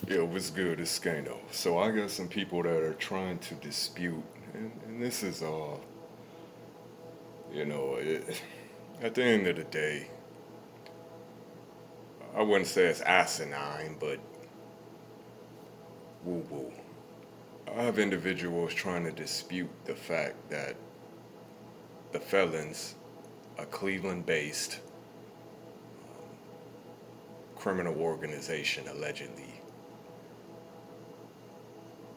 Yeah, what's good? It's Skano. So I got some people that are trying to dispute, and this is you know, it, at the end of the day, I wouldn't say it's asinine, but woo woo. I have individuals trying to dispute the fact that the felons, a Cleveland-based criminal organization, allegedly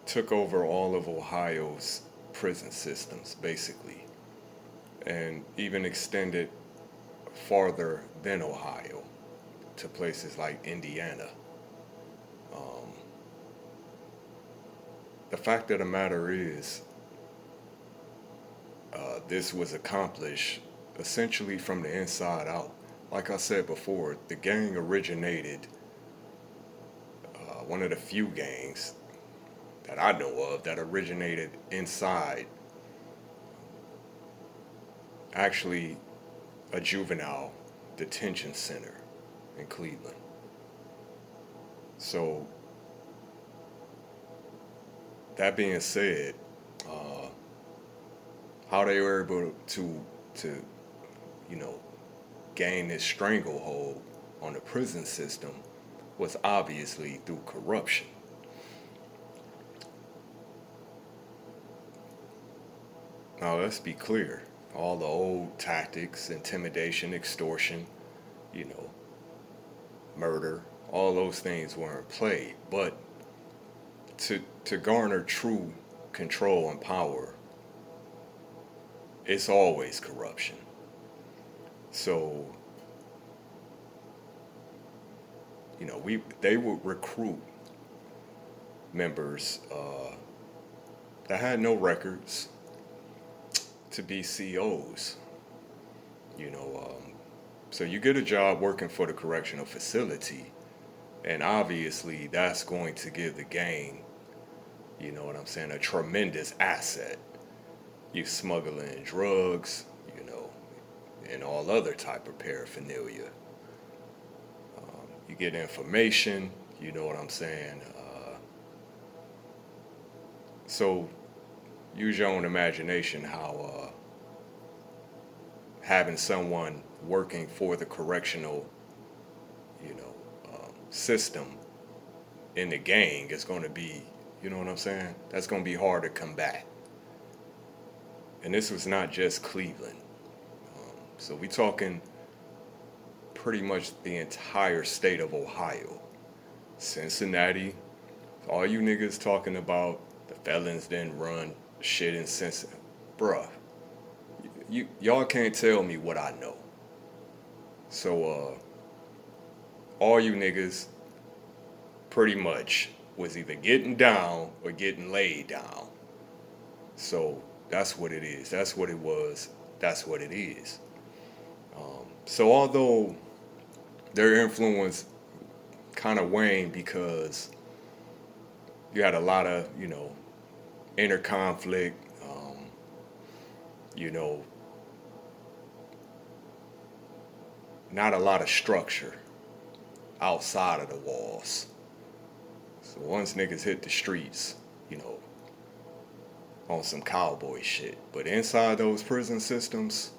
took over all of Ohio's prison systems, basically, and even extended farther than Ohio to places like Indiana. Um, the fact of the matter is, this was accomplished essentially from the inside out. Like I said before, the gang originated, one of the few gangs that I know of that originated inside actually a juvenile detention center in Cleveland. So, that being said, uh, how they were able to you know gain this stranglehold on the prison system was obviously through corruption. Now let's be clear. All the old tactics, intimidation, extortion, you know, murder, all those things weren't played. But to garner true control and power, it's always corruption. So, we they would recruit members that had no records to be COs. You know, so you get a job working for the correctional facility, and obviously that's going to give the gang, you know what I'm saying, a tremendous asset. You smuggling drugs, you know, and all other type of paraphernalia. You get information, you know what I'm saying. So use your own imagination how having someone working for the correctional, system in the gang is going to be, you know what I'm saying? That's going to be hard to combat. And this was not just Cleveland. So we talking pretty much the entire state of Ohio. Cincinnati, all you niggas talking about the felons didn't run shit in Cincinnati. Bruh, y'all can't tell me what I know. So all you niggas pretty much was either getting down or getting laid down. So that's what it is. That's what it was. That's what it is. So although their influence kind of waned because you had a lot of, inner conflict, you know, not a lot of structure outside of the walls. So once niggas hit the streets, you know, on some cowboy shit. But inside those prison systems,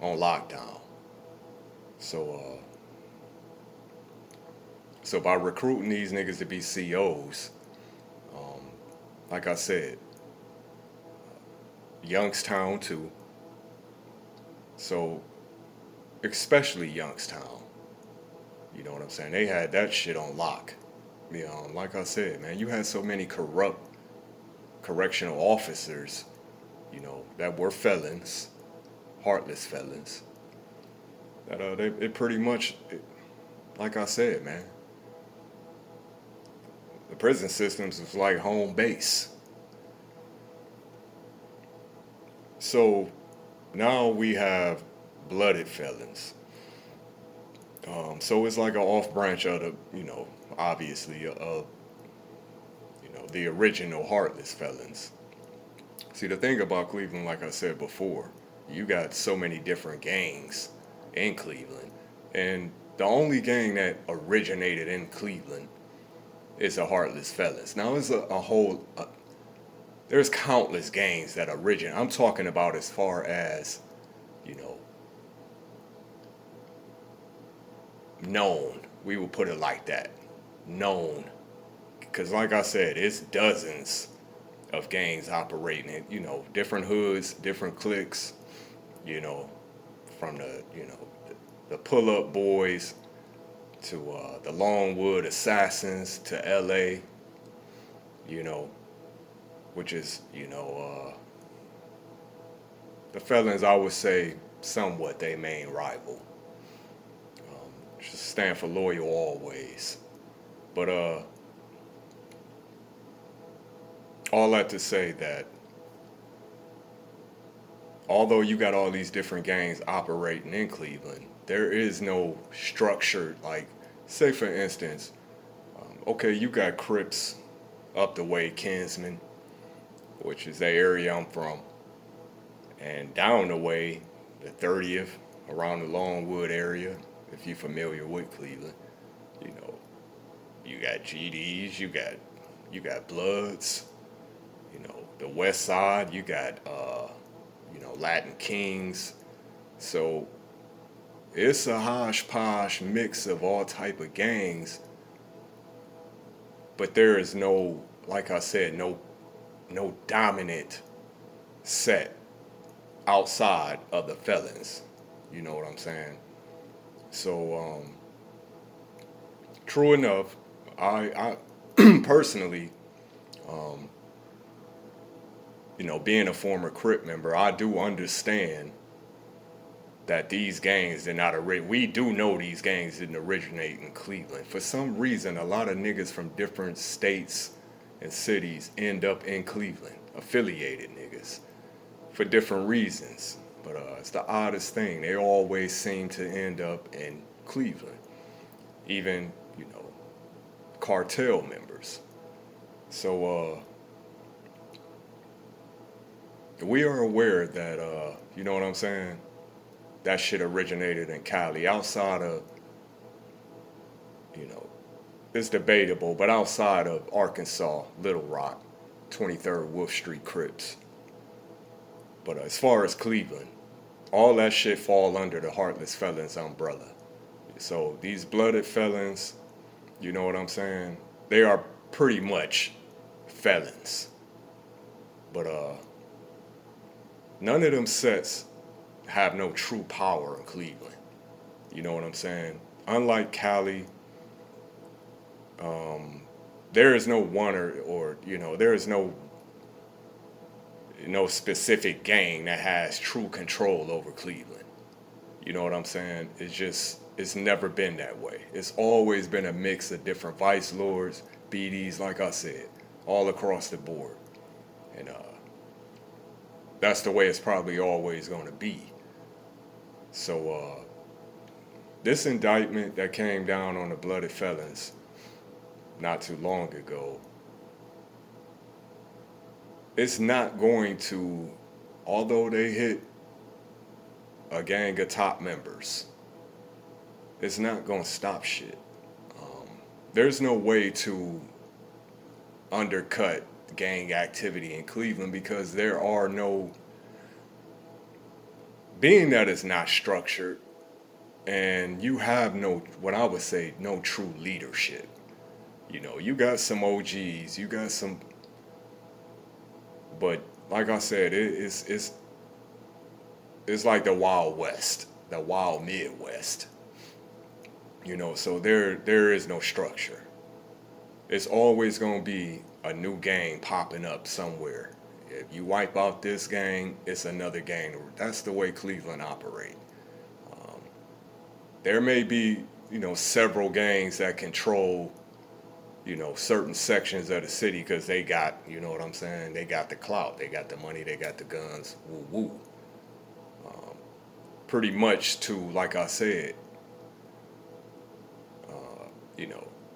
on lockdown. So so by recruiting these niggas to be COs, um, like I said, Youngstown too. So especially Youngstown, you know what I'm saying? They had that shit on lock. Like I said, man, you had so many corrupt correctional officers, that were felons, heartless felons. That it pretty much, like I said, man, the prison systems was like home base. So now we have blooded felons. So it's like an off branch of the, obviously of, the original heartless felons. See, the thing about Cleveland, like I said before, you got so many different gangs in Cleveland, and the only gang that originated in Cleveland is the Heartless Fellas. Now, there's there's countless gangs that originate. I'm talking about as far as, you know, known. We will put it like that. Known. Because, like I said, it's dozens of gangs operating in, different hoods, different cliques, you know, from the pull up boys to the Longwood Assassins to LA, you know, which is, the felons, I would say, somewhat their main rival. Just stand for loyal always. But all that to say that although you got all these different gangs operating in Cleveland, there is no structured, like, say for instance, okay, you got Crips up the way, Kinsman, which is the area I'm from, and down the way, the 30th, around the Longwood area, if you're familiar with Cleveland, you know, you got GDs, you got Bloods, the West Side, you got Latin Kings. So it's a hodgepodge mix of all type of gangs, but there is no, like I said, no dominant set outside of the felons. You know what I'm saying? So true enough, I personally, being a former Crip member, I do understand that these gangs did not originate. We do know these gangs didn't originate in Cleveland. For some reason, a lot of niggas from different states and cities end up in Cleveland, affiliated niggas, for different reasons. But it's the oddest thing. They always seem to end up in Cleveland. Even, cartel members. So we are aware that, you know what I'm saying? That shit originated in Cali. Outside of, it's debatable, but outside of Arkansas, Little Rock, 23rd Wolf Street Crips. But as far as Cleveland, all that shit fall under the Heartless Felons umbrella. So these blooded felons, you know what I'm saying? They are pretty much felons. But none of them sets have no true power in Cleveland. You know what I'm saying? Unlike Cali, there is no one or there is no specific gang that has true control over Cleveland. You know what I'm saying? It's never been that way. It's always been a mix of different vice lords, BDs, like I said, all across the board. And that's the way it's probably always going to be. So this indictment that came down on the blooded felons not too long ago, it's not going to, although they hit a gang of top members, it's not going to stop shit. There's no way to undercut gang activity in Cleveland because there are no, being that it's not structured and you have no, what I would say, no true leadership. You got some OGs, you got some, but like I said, it's like the Wild West, the Wild Midwest. So there is no structure. It's always gonna be a new gang popping up somewhere. If you wipe out this gang, it's another gang. That's the way Cleveland operate. There may be, several gangs that control, certain sections of the city because they got, you know what I'm saying? They got the clout, they got the money, they got the guns, woo woo. Pretty much to, like I said,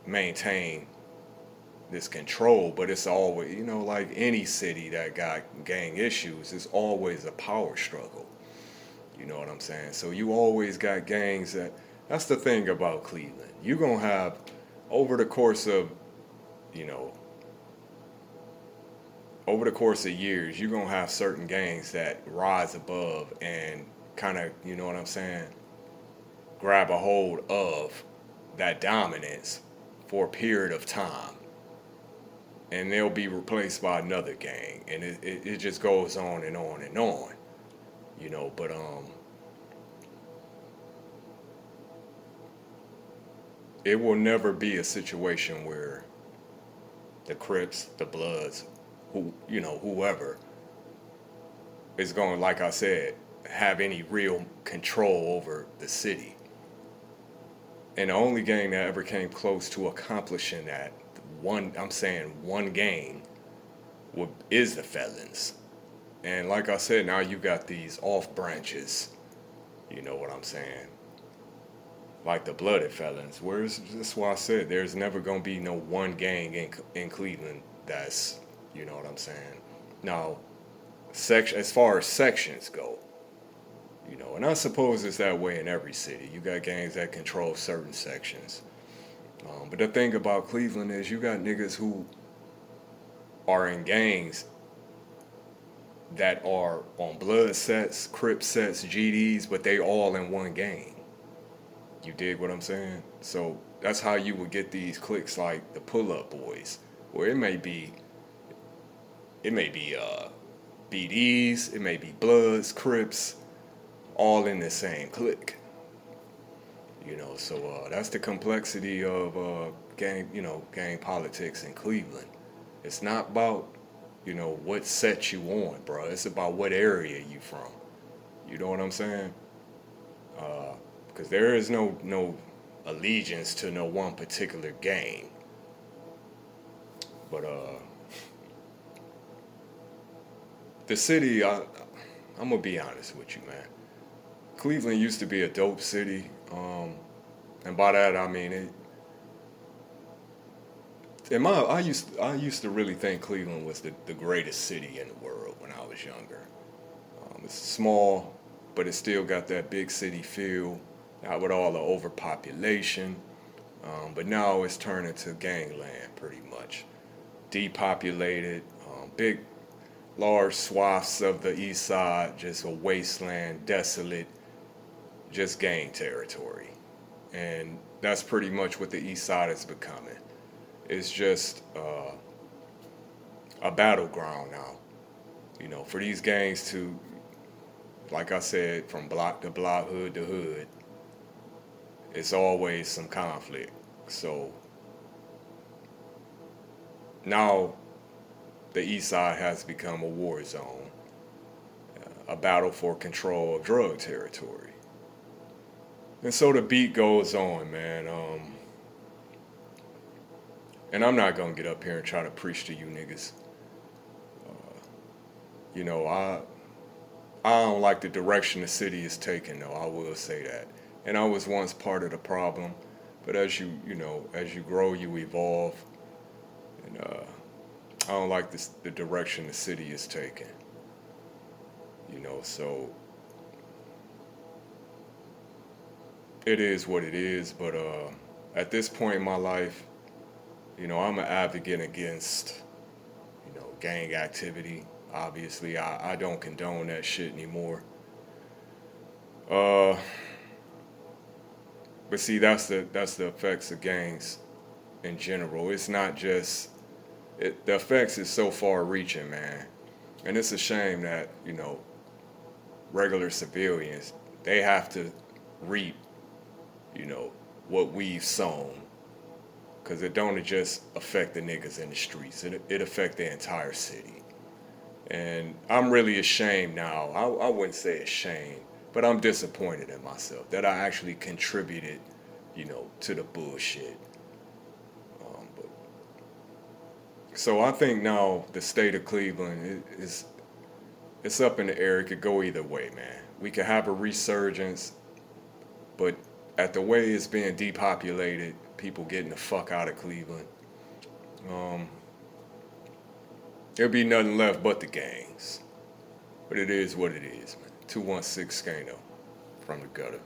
maintain this control, but it's always, like any city that got gang issues, it's always a power struggle. You know what I'm saying? So you always got gangs that That's the thing about Cleveland. You're gonna have over the course of, you know, over the course of years, you're gonna have certain gangs that rise above and kind of, you know what I'm saying, grab a hold of that dominance for a period of time, and they'll be replaced by another gang, and it just goes on and on and on, you know. But it will never be a situation where the Crips, the Bloods, who, you know, whoever is going, like I said, have any real control over the city. And the only gang that ever came close to accomplishing that, one, I'm saying one gang, is the Felons. And like I said, now you got these off branches, you know what I'm saying? Like the Blooded Felons. Whereas, that's why I said there's never going to be no one gang in Cleveland that's, you know what I'm saying? Now, as far as sections go, you know, and I suppose it's that way in every city. You got gangs that control certain sections. But the thing about Cleveland is you got niggas who are in gangs that are on blood sets, Crip sets, GDs, but they all in one gang. You dig what I'm saying? So that's how you would get these cliques like the Pull Up Boys, where it may be BDs, it may be Bloods, Crips, all in the same clique. You know, so that's the complexity of gang politics in Cleveland. It's not about, you know, what set you on, bro. It's about what area you from. You know what I'm saying? Because there is no allegiance to no one particular gang. But the city, I'm gonna be honest with you, man. Cleveland used to be a dope city, and by that I mean it. I used to really think Cleveland was the greatest city in the world when I was younger. It's small, but it still got that big city feel, not with all the overpopulation. But now it's turned into gangland pretty much. Depopulated, big, large swaths of the east side, just a wasteland, desolate, just gang territory. And that's pretty much what the east side is becoming. It's just a battleground now, you know, for these gangs to, like I said, from block to block, hood to hood, it's always some conflict. So now the east side has become a war zone, a battle for control of drug territory. And so the beat goes on, man. And I'm not gonna get up here and try to preach to you niggas. You know, I don't like the direction the city is taking, though. I will say that. And I was once part of the problem, but as you grow, you evolve, and I don't like the direction the city is taking. You know, so it is what it is. But at this point in my life, you know, I'm an advocate against, you know, gang activity. Obviously, I don't condone that shit anymore. Uh, but see, that's the effects of gangs in general. It's not just the effects is so far reaching, man. And it's a shame that, you know, regular civilians, they have to reap, you know, what we've sown. Cause it don't just affect the niggas in the streets. It affect the entire city. And I'm really ashamed now. I wouldn't say ashamed, but I'm disappointed in myself that I actually contributed, you know, to the bullshit. But so I think now the state of Cleveland is it's up in the air. It could go either way, man. We could have a resurgence, but at the way it's being depopulated, people getting the fuck out of Cleveland, um, there'll be nothing left but the gangs. But it is what it is, man. 216 Skano from the gutter.